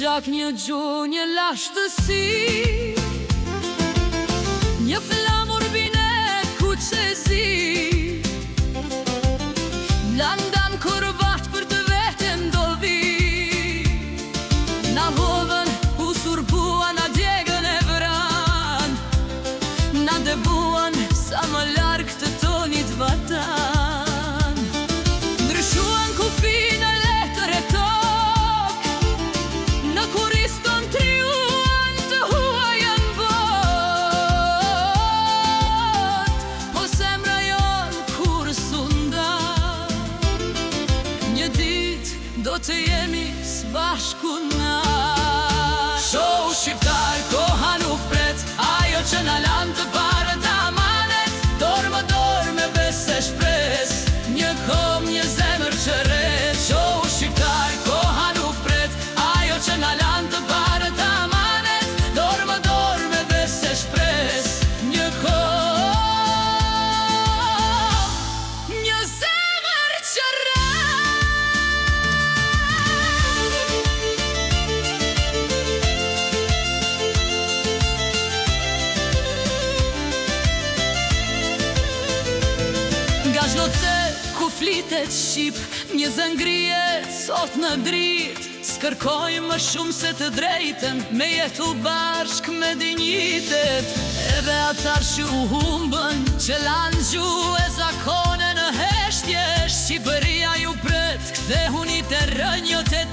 gjak, një gjuhë, një lashtësi, një flamur bine kuqezi. Blandan kurbat për të vetën do vi, na hovën u surbuan, na djegën e vran, na dëbuan sa më larg të tonit vatan. Ndryshuan kufi në letër e tok, në kuriston triuan të huajën bot. Po zemra jon kur sundan, një dit do të jemi s'bashku na. Show shqiptar, koha nuk pret, ajo që na lan të parët amanet. Dorë më dorë me besë e shpres, një kom, një zemër që rret. Show shqiptar, koha nuk pret, ajo që na lan të parët amanet. Dorë më dorë me besë e shpres, një kom, një zemër që rret. Nga çdo ce ku flitet shqip, një zë ngrihet sot në drit. S'kërkoj më shumë se të drejten, me jetu bashk me dinjitet. Edhe atar që u humbën, që lanë gjuhë e zakone në heshtje. Shqipëria ju pret, kthehuni të rënjot e